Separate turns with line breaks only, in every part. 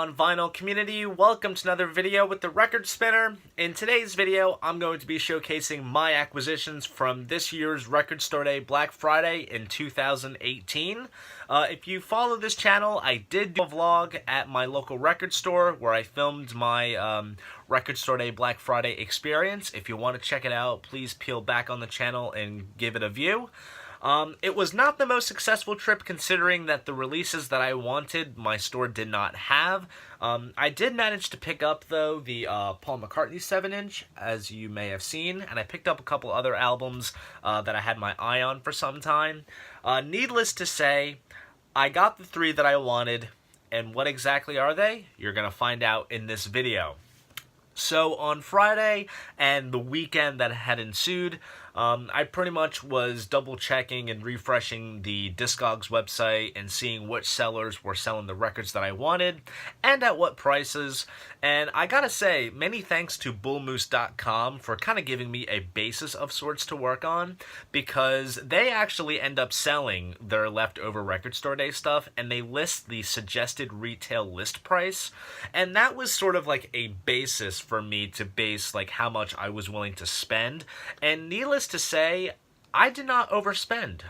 on vinyl community? Welcome to another video with the Record Spinner. In today's video, I'm going to be showcasing my acquisitions from this year's Record Store Day Black Friday in 2018. If you follow this channel, I did do a vlog at my local record store where I filmed my Record Store Day Black Friday experience. If you want to check it out, please peel back on the channel and give it a view. It was not the most successful trip considering that the releases that I wanted my store did not have. I did manage to pick up though the Paul McCartney 7-inch, as you may have seen, and I picked up a couple other albums that I had my eye on for some time. Needless to say, I got the three that I wanted, and what exactly are they? You're gonna find out in this video. So on Friday and the weekend that had ensued, I pretty much was double checking and refreshing the Discogs website and seeing which sellers were selling the records that I wanted and at what prices. And I gotta say, many thanks to bullmoose.com for kind of giving me a basis of sorts to work on, because they actually end up selling their leftover Record Store Day stuff and they list the suggested retail list price. And that was sort of like a basis for me to base like how much I was willing to spend. And needless to say, I did not overspend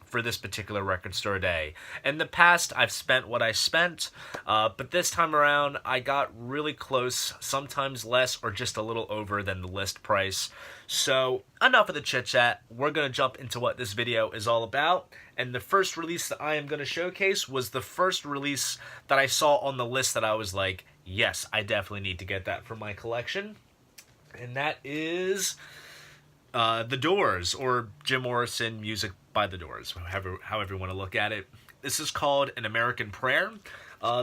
for this particular Record Store Day. In the past, I've spent what I spent, but this time around, I got really close, sometimes less or just a little over than the list price. So enough of the chit-chat, we're going to jump into what this video is all about. And the first release that I am going to showcase was the first release that I saw on the list that I was like, yes, I definitely need to get that for my collection. And that is The Doors, or Jim Morrison Music by The Doors, however you want to look at it. This is called An American Prayer.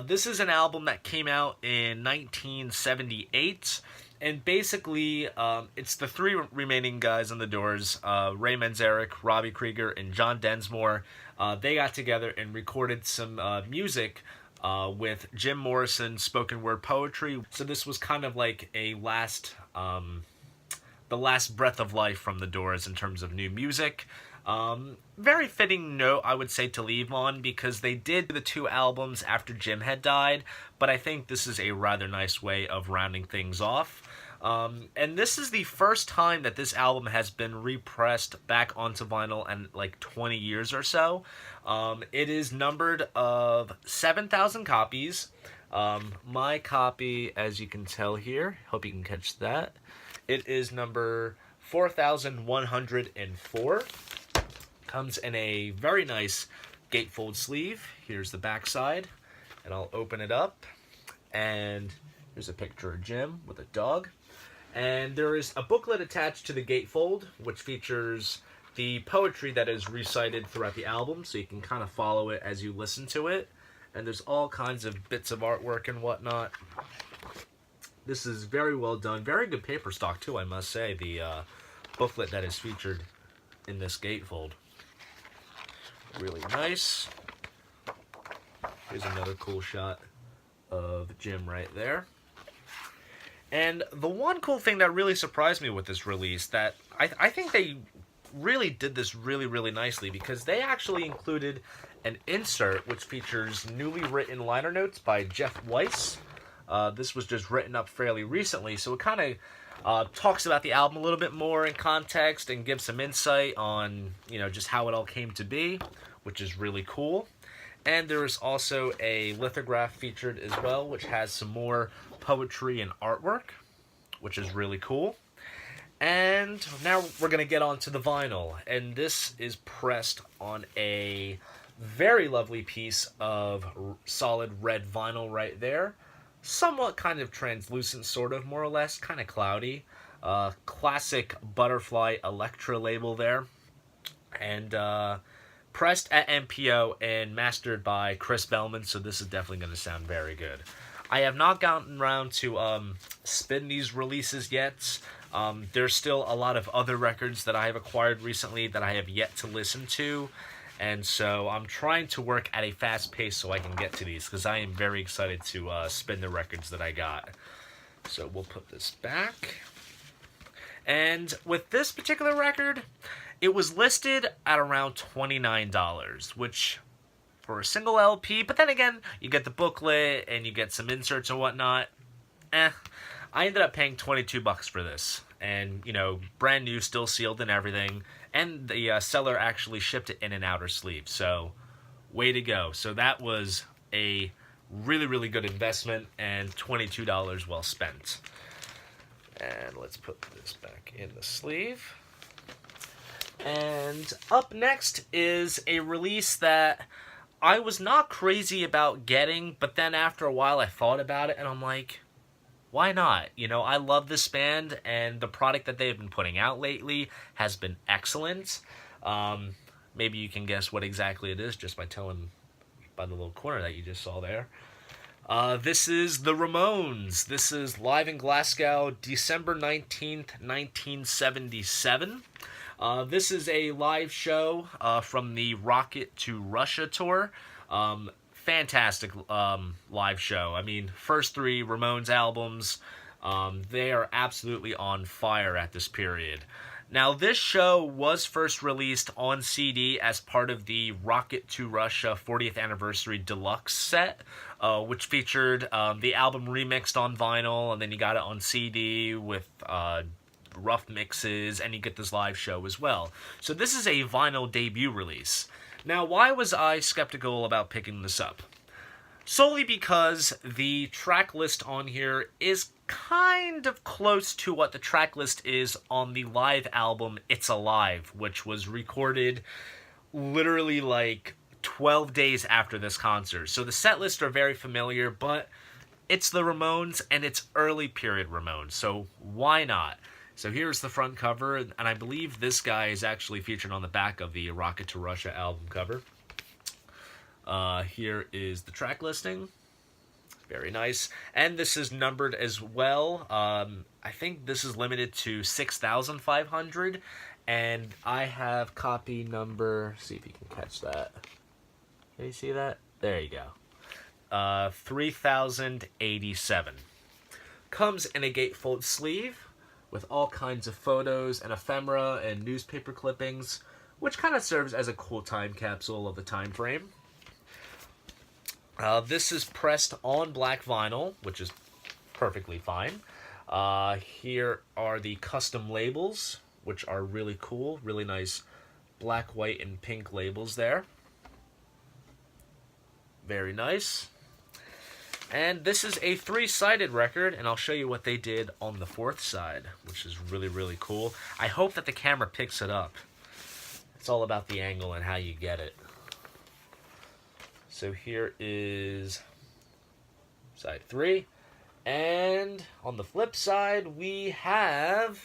This is an album that came out in 1978, and basically it's the three remaining guys on The Doors, Ray Manzarek, Robbie Krieger, and John Densmore. They got together and recorded some music with Jim Morrison's spoken word poetry. So this was kind of like a the last breath of life from The Doors in terms of new music. Very fitting note, I would say, to leave on, because they did the two albums after Jim had died, but I think this is a rather nice way of rounding things off. And this is the first time that this album has been repressed back onto vinyl in like 20 years or so. It is numbered of 7,000 copies. My copy, as you can tell here, hope you can catch that, it is number 4,104. Comes in a very nice gatefold sleeve. Here's the back side, and I'll open it up, and here's a picture of Jim with a dog. And there is a booklet attached to the gatefold, which features the poetry that is recited throughout the album, so you can kind of follow it as you listen to it. And there's all kinds of bits of artwork and whatnot. This is very well done. Very good paper stock, too, I must say, the booklet that is featured in this gatefold. Really nice. Here's another cool shot of Jim right there. And the one cool thing that really surprised me with this release, that I think they really did this really nicely, because they actually included an insert which features newly written liner notes by Jeff Weiss. This was just written up fairly recently, so it kind of talks about the album a little bit more in context and gives some insight on, you know, just how it all came to be, which is really cool. And there is also a lithograph featured as well, which has some more poetry and artwork, which is really cool. And now we're going to get on to the vinyl, and this is pressed on a very lovely piece of solid red vinyl right there. Somewhat kind of translucent, sort of, more or less, kind of cloudy. Classic Butterfly Electra label there. And pressed at MPO and mastered by Chris Bellman, so this is definitely going to sound very good. I have not gotten around to spin these releases yet. There's still a lot of other records that I have acquired recently that I have yet to listen to. And so I'm trying to work at a fast pace so I can get to these, because I am very excited to spin the records that I got. So we'll put this back. And with this particular record, it was listed at around $29, which for a single LP, but then again, you get the booklet and you get some inserts and whatnot. I ended up paying $22 for this, and brand new, still sealed and everything, and the seller actually shipped it in an outer sleeve, so way to go. So that was a really, really good investment, and $22 well spent. And let's put this back in the sleeve. And up next is a release that I was not crazy about getting, but then after a while I thought about it, and I'm like, why not? I love this band, and the product that they've been putting out lately has been excellent. Maybe you can guess what exactly it is just by telling by the little corner that you just saw there. This is the Ramones. This is live in Glasgow, December 19th, 1977. This is a live show from the Rocket to Russia tour. Fantastic live show. I mean, first three Ramones albums, they are absolutely on fire at this period. Now, this show was first released on CD as part of the Rocket to Russia 40th Anniversary Deluxe set, which featured the album remixed on vinyl, and then you got it on CD with rough mixes, and you get this live show as well. So this is a vinyl debut release. Now, why was I skeptical about picking this up? Solely because the track list on here is kind of close to what the track list is on the live album It's Alive, which was recorded literally like 12 days after this concert. So the set lists are very familiar, but it's the Ramones, and it's early period Ramones, so why not? So here's the front cover, and I believe this guy is actually featured on the back of the Rocket to Russia album cover. Here is the track listing. Very nice. And this is numbered as well. I think this is limited to 6,500. And I have copy number... See if you can catch that. Can you see that? There you go. 3087. Comes in a gatefold sleeve with all kinds of photos and ephemera and newspaper clippings, which kind of serves as a cool time capsule of the time frame. This is pressed on black vinyl, which is perfectly fine. Here are the custom labels, which are really cool. Really nice black, white, and pink labels there. Very nice. And this is a 3-sided record, and I'll show you what they did on the 4th side, which is really, really cool. I hope that the camera picks it up. It's all about the angle and how you get it. So here is side 3. And on the flip side, we have...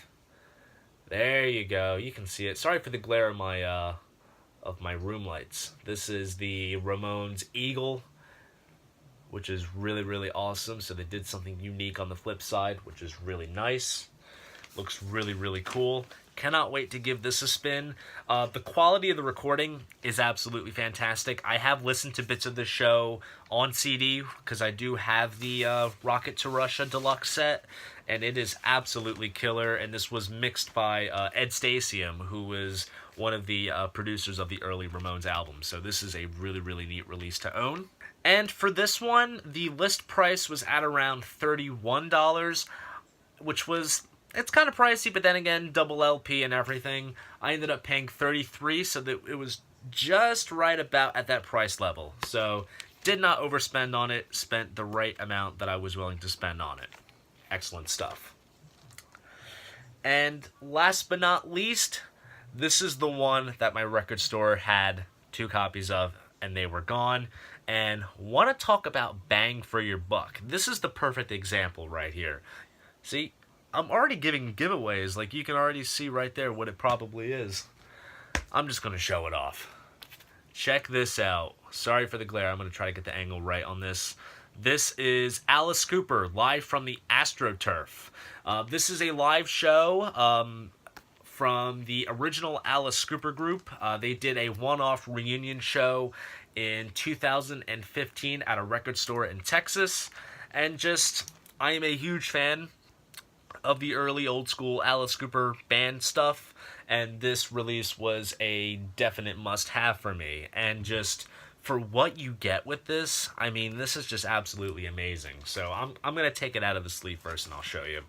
There you go. You can see it. Sorry for the glare of my room lights. This is the Ramones Eagle, which is really, really awesome. So they did something unique on the flip side, which is really nice. Looks really, really cool. Cannot wait to give this a spin. The quality of the recording is absolutely fantastic. I have listened to bits of the show on CD because I do have the Rocket to Russia deluxe set, and it is absolutely killer. And this was mixed by Ed Stasium, who was one of the producers of the early Ramones albums. So this is a really, really neat release to own. And for this one, the list price was at around $31, which was... It's kind of pricey, but then again, double LP and everything. I ended up paying $33, so that it was just right about at that price level. So, did not overspend on it, spent the right amount that I was willing to spend on it. Excellent stuff. And last but not least, this is the one that my record store had 2 copies of, and they were gone. And want to talk about bang for your buck. This is the perfect example right here. See? I'm already giving giveaways, like you can already see right there what it probably is. I'm just going to show it off. Check this out. Sorry for the glare, I'm going to try to get the angle right on this. This is Alice Cooper, live from the AstroTurf. This is a live show from the original Alice Cooper group. They did a one-off reunion show in 2015 at a record store in Texas. And I am a huge fan of the early old school Alice Cooper band stuff, and this release was a definite must-have for me. And just for what you get with this, I mean, this is just absolutely amazing. So I'm going to take it out of the sleeve first and I'll show you.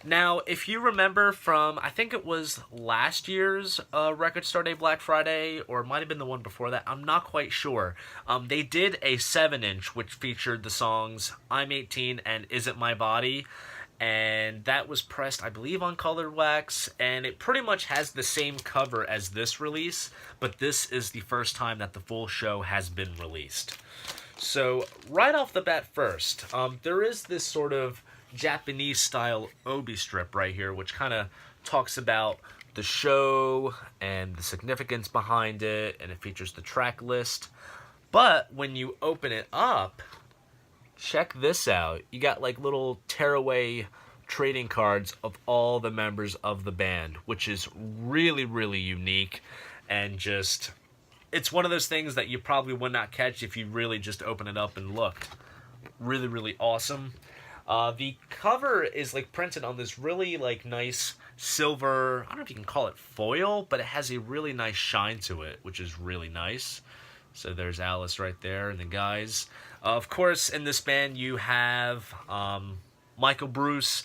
Now, if you remember from, I think it was last year's Record Store Day Black Friday, or it might have been the one before that, I'm not quite sure. They did a 7-inch, which featured the songs I'm 18 and Is It My Body? And that was pressed, I believe, on colored wax, and it pretty much has the same cover as this release, but this is the first time that the full show has been released. So, right off the bat first, there is this sort of Japanese-style obi strip right here, which kind of talks about the show and the significance behind it, and it features the track list. But when you open it up, check this out. You got like little tearaway trading cards of all the members of the band, which is really, really unique, and just, it's one of those things that you probably would not catch if you really just open it up and looked. Really, really awesome. The cover is like printed on this really like nice silver, I don't know if you can call it foil, but it has a really nice shine to it, which is really nice. So there's Alice right there and the guys. Of course, in this band you have Michael Bruce,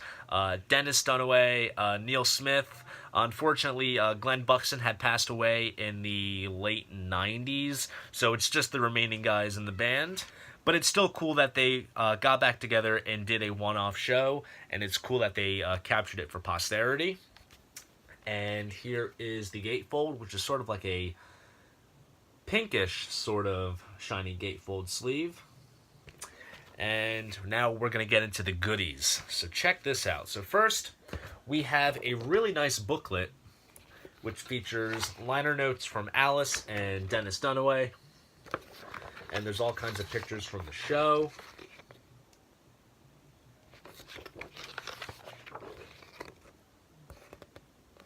Dennis Dunaway, Neil Smith. Unfortunately, Glenn Buxton had passed away in the late 90s, so it's just the remaining guys in the band. But it's still cool that they got back together and did a one-off show, and it's cool that they captured it for posterity. And here is the gatefold, which is sort of like a pinkish sort of shiny gatefold sleeve. And now we're going to get into the goodies. So check this out. So first, we have a really nice booklet, which features liner notes from Alice and Dennis Dunaway. And there's all kinds of pictures from the show.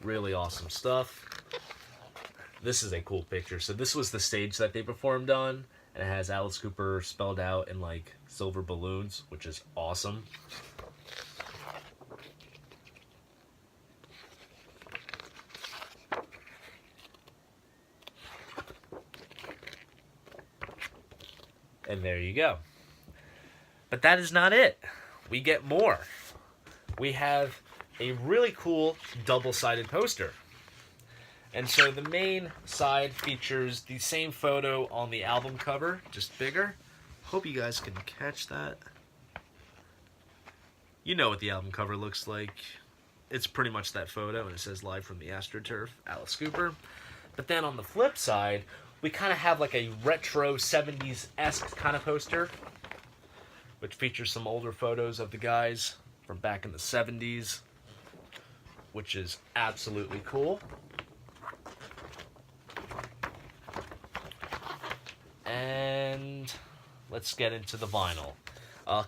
Really awesome stuff. This is a cool picture. So this was the stage that they performed on. And it has Alice Cooper spelled out in like silver balloons, which is awesome. And there you go. But that is not it. We get more. We have a really cool double-sided poster. And so the main side features the same photo on the album cover, just bigger. Hope you guys can catch that. You know what the album cover looks like. It's pretty much that photo, and it says Live from the AstroTurf, Alice Cooper. But then on the flip side, we kind of have like a retro 70s-esque kind of poster, which features some older photos of the guys from back in the 70s, which is absolutely cool. And let's get into the vinyl.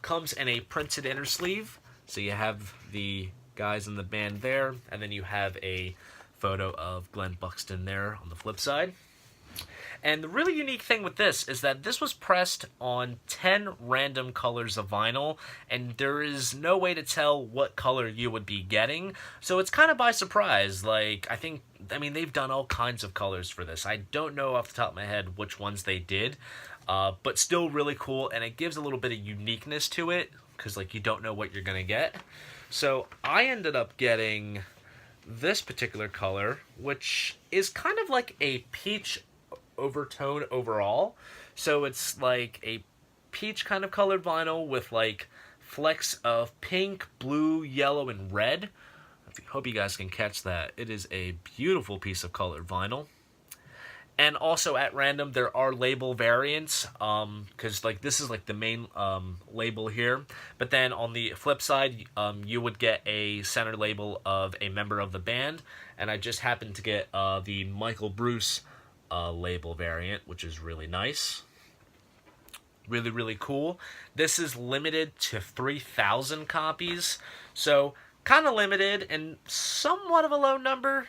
Comes in a printed inner sleeve, so you have the guys in the band there, and then you have a photo of Glenn Buxton there on the flip side. And the really unique thing with this is that this was pressed on 10 random colors of vinyl, and there is no way to tell what color you would be getting, so it's kind of by surprise. Like, I mean, they've done all kinds of colors for this. I don't know off the top of my head which ones they did, but still really cool, and it gives a little bit of uniqueness to it, because, like, you don't know what you're going to get. So I ended up getting this particular color, which is kind of like a peach overtone overall. So it's like a peach kind of colored vinyl with like flecks of pink, blue, yellow, and red. I hope you guys can catch that. It is a beautiful piece of colored vinyl. And also at random there are label variants, because like this is like the main label here, but then on the flip side you would get a center label of a member of the band, and I just happened to get the Michael Bruce label variant, which is really nice. Really, really cool. This is limited to 3,000 copies, so kind of limited and somewhat of a low number.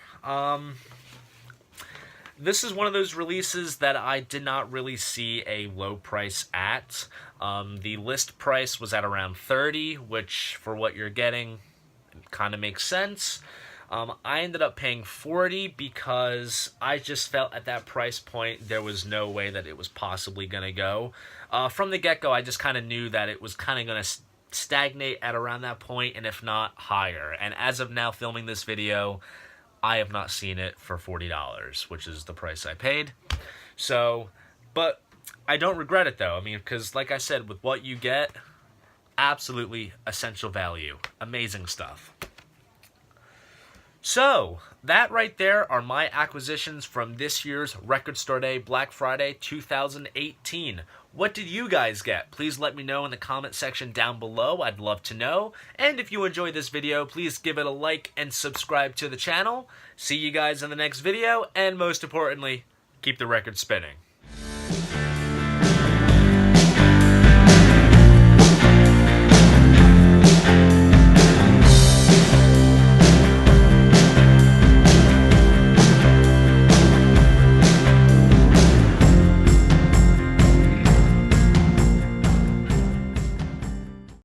This is one of those releases that I did not really see a low price at. The list price was at around $30, which for what you're getting kind of makes sense. I ended up paying $40 because I just felt at that price point there was no way that it was possibly going to go. From the get-go, I just kind of knew that it was kind of going to stagnate at around that point, and if not, higher. And as of now filming this video, I have not seen it for $40, which is the price I paid. So, but I don't regret it though. I mean, because like I said, with what you get, absolutely essential value. Amazing stuff. So, that right there are my acquisitions from this year's Record Store Day Black Friday 2018. What did you guys get? Please let me know in the comment section down below. I'd love to know. And if you enjoyed this video, please give it a like and subscribe to the channel. See you guys in the next video, and most importantly, keep the record spinning.